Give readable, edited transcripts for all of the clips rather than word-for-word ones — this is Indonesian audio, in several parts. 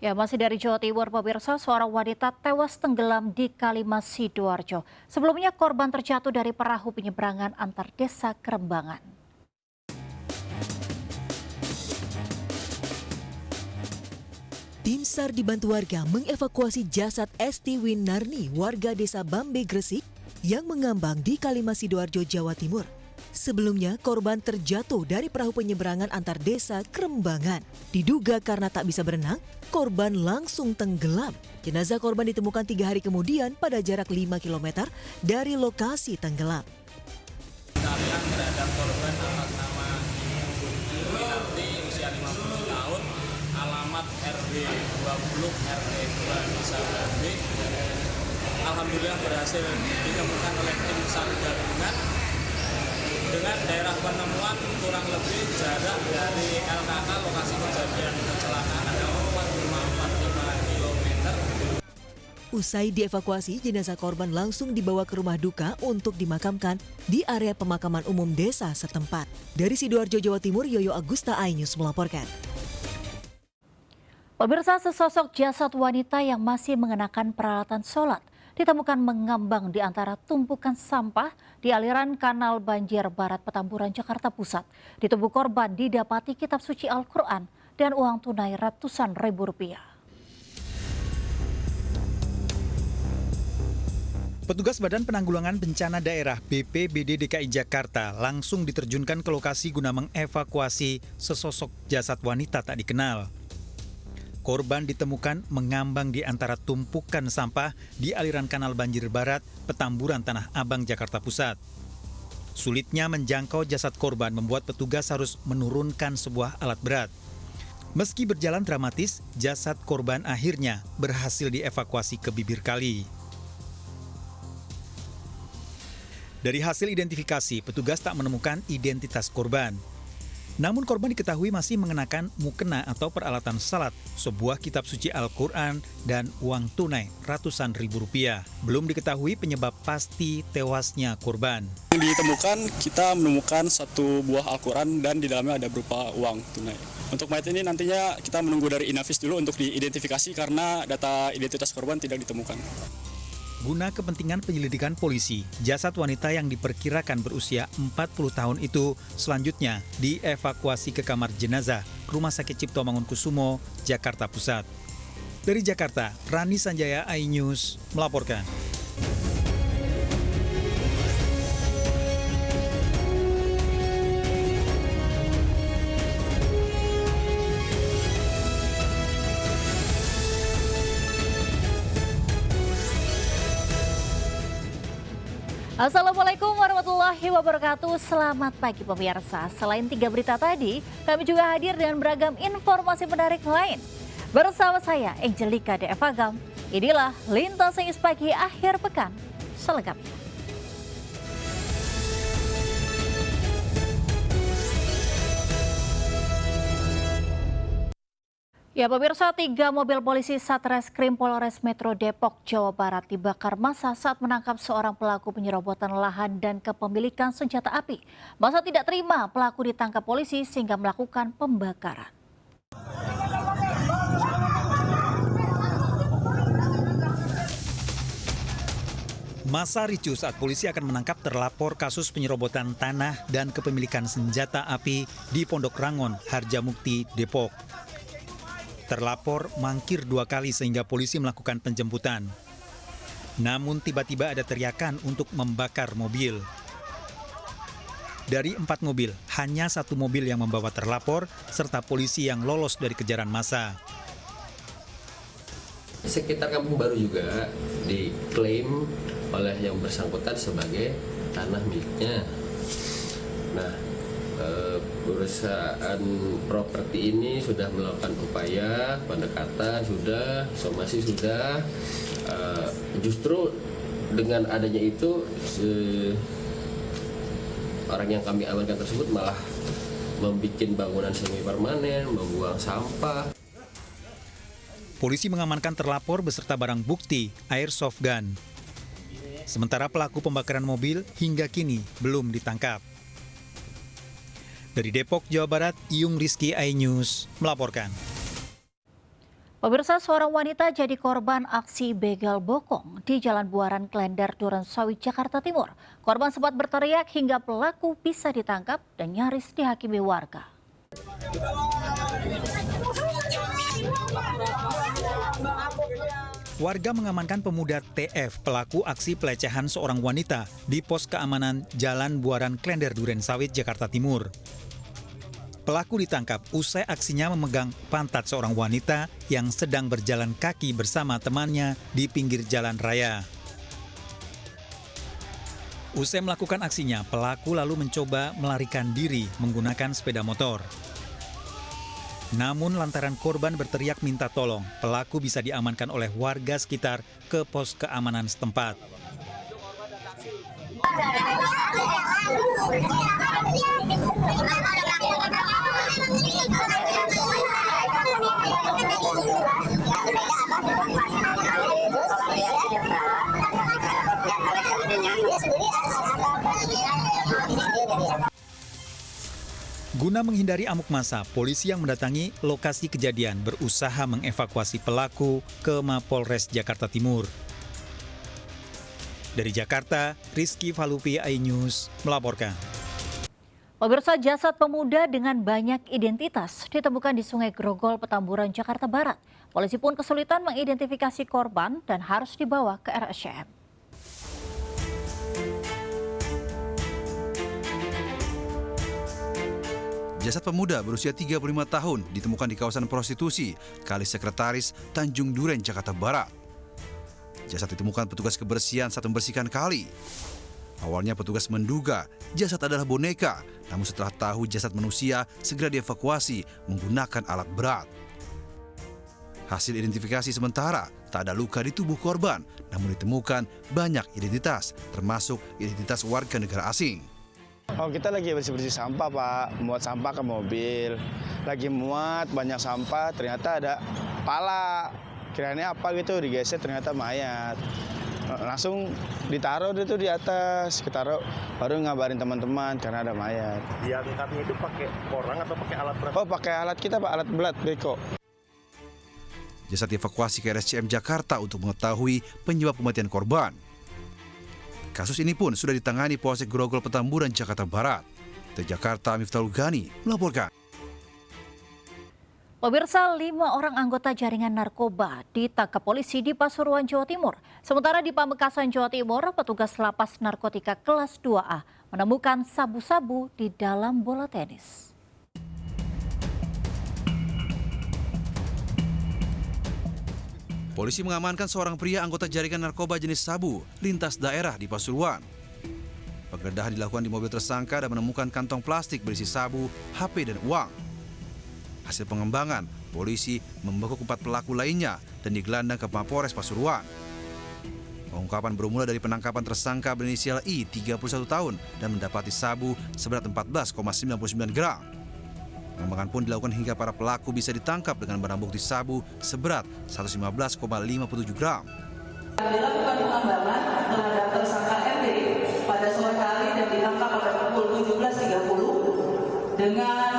Ya, masih dari Jawa Timur, pemirsa, seorang wanita tewas tenggelam di Kalimas Sidoarjo. Sebelumnya korban terjatuh dari perahu penyeberangan antar desa Kerembangan. Tim SAR dibantu warga mengevakuasi jasad Esti Winarni, warga desa Bambe Gresik yang mengambang di Kalimas Sidoarjo, Jawa Timur. Sebelumnya, korban terjatuh dari perahu penyeberangan antar desa Kerembangan. Diduga karena tak bisa berenang, korban langsung tenggelam. Jenazah korban ditemukan 3 hari kemudian pada jarak 5 km dari lokasi tenggelam. Kalian terhadap korban atas nama Winarti, usia 50 tahun, alamat RW 20 RW 2 Desa Bambe. Alhamdulillah berhasil ditemukan oleh tim SAR gabungan dengan daerah penemuan kurang lebih jarak dari LKK lokasi kejadian kecelakaan ada 4,45 km. Usai dievakuasi, jenazah korban langsung dibawa ke rumah duka untuk dimakamkan di area pemakaman umum desa setempat. Dari Sidoarjo, Jawa Timur, Yoyo Agusta, iNews melaporkan. Pemirsa, sesosok jasad wanita yang masih mengenakan peralatan sholat ditemukan mengambang di antara tumpukan sampah di aliran Kanal Banjir Barat Petamburan, Jakarta Pusat. Di tubuh korban didapati kitab suci Al-Quran dan uang tunai ratusan ribu rupiah. Petugas Badan Penanggulangan Bencana Daerah BPBD DKI Jakarta langsung diterjunkan ke lokasi guna mengevakuasi sesosok jasad wanita tak dikenal. Korban ditemukan mengambang di antara tumpukan sampah di aliran Kanal Banjir Barat, Petamburan, Tanah Abang, Jakarta Pusat. Sulitnya menjangkau jasad korban membuat petugas harus menurunkan sebuah alat berat. Meski berjalan dramatis, jasad korban akhirnya berhasil dievakuasi ke bibir kali. Dari hasil identifikasi, petugas tak menemukan identitas korban. Namun korban diketahui masih mengenakan mukena atau peralatan salat, sebuah kitab suci Al-Quran, dan uang tunai ratusan ribu rupiah. Belum diketahui penyebab pasti tewasnya korban. Ditemukan, kita menemukan satu buah Al-Quran dan di dalamnya ada berupa uang tunai. Untuk mayat ini nantinya kita menunggu dari Inavis dulu untuk diidentifikasi karena data identitas korban tidak ditemukan. Guna kepentingan penyelidikan polisi, jasad wanita yang diperkirakan berusia 40 tahun itu selanjutnya dievakuasi ke kamar jenazah Rumah Sakit Cipto Mangunkusumo, Jakarta Pusat. Dari Jakarta, Rani Sanjaya, iNews melaporkan. Assalamualaikum warahmatullahi wabarakatuh. Selamat pagi pemirsa. Selain 3 berita tadi, kami juga hadir dengan beragam informasi menarik lain. Bersama saya, Angelika Devagam. Inilah Lintas News Pagi akhir pekan selengkapnya. Ya pemirsa, 3 mobil polisi Satreskrim Polres Metro Depok, Jawa Barat dibakar massa saat menangkap seorang pelaku penyerobotan lahan dan kepemilikan senjata api. Massa tidak terima pelaku ditangkap polisi sehingga melakukan pembakaran. Massa ricuh saat polisi akan menangkap terlapor kasus penyerobotan tanah dan kepemilikan senjata api di Pondok Rangon, Harjamukti, Depok. Terlapor mangkir 2 kali sehingga polisi melakukan penjemputan. Namun tiba-tiba ada teriakan untuk membakar mobil. Dari 4 mobil, hanya 1 mobil yang membawa terlapor serta polisi yang lolos dari kejaran massa. Sekitar Kampung Baru juga diklaim oleh yang bersangkutan sebagai tanah miliknya. Nah, perusahaan properti ini sudah melakukan upaya pendekatan, somasi sudah. Justru dengan adanya itu orang yang kami amankan tersebut malah membuat bangunan semi permanen, membuang sampah. Polisi mengamankan terlapor beserta barang bukti airsoft gun. Sementara pelaku pembakaran mobil hingga kini belum ditangkap. Dari Depok, Jawa Barat, Iyung Rizky, iNews melaporkan. Pemirsa, seorang wanita jadi korban aksi begal bokong di Jalan Buaran Klender, Durensawit, Jakarta Timur. Korban sempat berteriak hingga pelaku bisa ditangkap dan nyaris dihakimi warga. Warga mengamankan pemuda TF, pelaku aksi pelecehan seorang wanita di pos keamanan Jalan Buaran Klender, Durensawit, Jakarta Timur. Pelaku ditangkap usai aksinya memegang pantat seorang wanita yang sedang berjalan kaki bersama temannya di pinggir jalan raya. Usai melakukan aksinya, pelaku lalu mencoba melarikan diri menggunakan sepeda motor. Namun lantaran korban berteriak minta tolong, pelaku bisa diamankan oleh warga sekitar ke pos keamanan setempat. Guna menghindari amuk massa, polisi yang mendatangi lokasi kejadian berusaha mengevakuasi pelaku ke Mapolres Jakarta Timur. Dari Jakarta, Rizky Falupi, iNews melaporkan. Pemirsa, jasad pemuda dengan banyak identitas ditemukan di Sungai Grogol, Petamburan, Jakarta Barat. Polisi pun kesulitan mengidentifikasi korban dan harus dibawa ke RSCM. Jasad pemuda berusia 35 tahun ditemukan di kawasan prostitusi Kali Sekretaris, Tanjung Duren, Jakarta Barat. Jasad ditemukan petugas kebersihan saat membersihkan kali. Awalnya petugas menduga jasad adalah boneka, namun setelah tahu jasad manusia segera dievakuasi menggunakan alat berat. Hasil identifikasi sementara, tak ada luka di tubuh korban, namun ditemukan banyak identitas, termasuk identitas warga negara asing. Oh, kita lagi bersih-bersih sampah, Pak. Muat sampah ke mobil. Lagi muat banyak sampah, ternyata ada pala. Kiranya apa gitu, digeser ternyata mayat. Langsung ditaruh itu di atas, kita baru ngabarin teman-teman karena ada mayat. Diangkatnya itu pakai orang atau pakai alat berat? Oh, pakai alat kita, Pak, alat berat beko. Jasad dievakuasi ke RSCM Jakarta untuk mengetahui penyebab kematian korban. Kasus ini pun sudah ditangani Polsek Grogol, Petamburan, Jakarta Barat. Dari Jakarta, Miftahul Ghani melaporkan. Pemirsa, 5 orang anggota jaringan narkoba ditangkap polisi di Pasuruan, Jawa Timur. Sementara di Pamekasan, Jawa Timur, petugas lapas narkotika kelas 2A menemukan sabu-sabu di dalam bola tenis. Polisi mengamankan seorang pria anggota jaringan narkoba jenis sabu lintas daerah di Pasuruan. Penggeledahan dilakukan di mobil tersangka dan menemukan kantong plastik berisi sabu, HP, dan uang. Hasil pengembangan, polisi membekuk 4 pelaku lainnya dan digelandang ke Mapolres Pasuruan. Pengungkapan bermula dari penangkapan tersangka berinisial I, 31 tahun, dan mendapati sabu seberat 14,99 gram. Pengembangan pun dilakukan hingga para pelaku bisa ditangkap dengan barang bukti sabu seberat 115,57 gram. Dilakukan pengembangan terhadap tersangka MD pada sore hari dan ditangkap pada pukul 17.30 dengan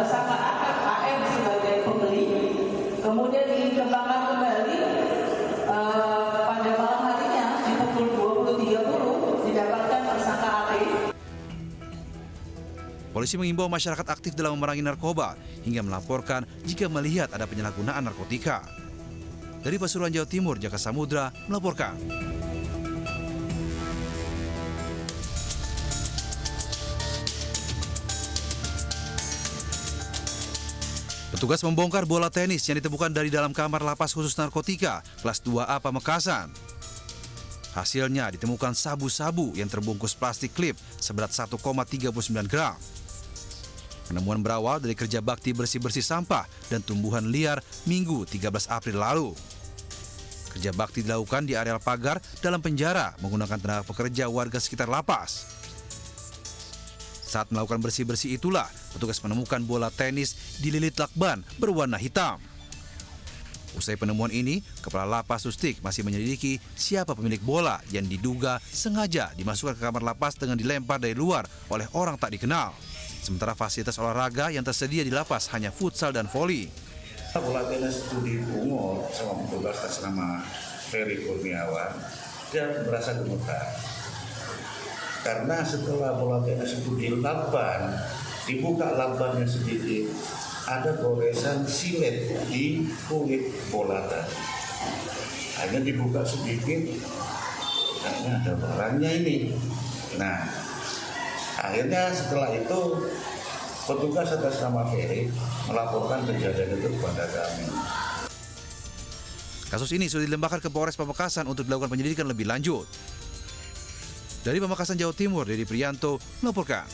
tersangka AM sebagai pembeli. Kemudian dikembangkan kembali pada malam harinya di pukul 20.30 didapatkan tersangka AP. Polisi mengimbau masyarakat aktif dalam memerangi narkoba hingga melaporkan jika melihat ada penyalahgunaan narkotika. Dari Pasuruan, Jawa Timur, Jaka Samudra melaporkan. Petugas membongkar bola tenis yang ditemukan dari dalam kamar lapas khusus narkotika kelas 2A Pamekasan. Hasilnya ditemukan sabu-sabu yang terbungkus plastik klip seberat 1,39 gram. Penemuan berawal dari kerja bakti bersih-bersih sampah dan tumbuhan liar Minggu 13 April lalu. Kerja bakti dilakukan di areal pagar dalam penjara menggunakan tenaga pekerja warga sekitar lapas. Saat melakukan bersih-bersih itulah, petugas menemukan bola tenis di lilit lakban berwarna hitam. Usai penemuan ini, Kepala Lapas Sustik masih menyelidiki siapa pemilik bola yang diduga sengaja dimasukkan ke kamar lapas dengan dilempar dari luar oleh orang tak dikenal. Sementara fasilitas olahraga yang tersedia di lapas hanya futsal dan voli. Bola tenis itu dipungut sama petugas atas nama Ferry Kurniawan, dia merasa gemetar. Karena setelah bola tenis itu dilaban, dibuka labannya sedikit, ada goresan silet di kulit bola tadi. Hanya dibuka sedikit, kayaknya ada barangnya ini. Nah, akhirnya setelah itu petugas atas nama Ferry melaporkan kejadian itu kepada kami. Kasus ini sudah dilembahkan ke Polres Pamekasan untuk dilakukan penyelidikan lebih lanjut. Dari Pamekasan, Jawa Timur, Dedi Priyanto melaporkan.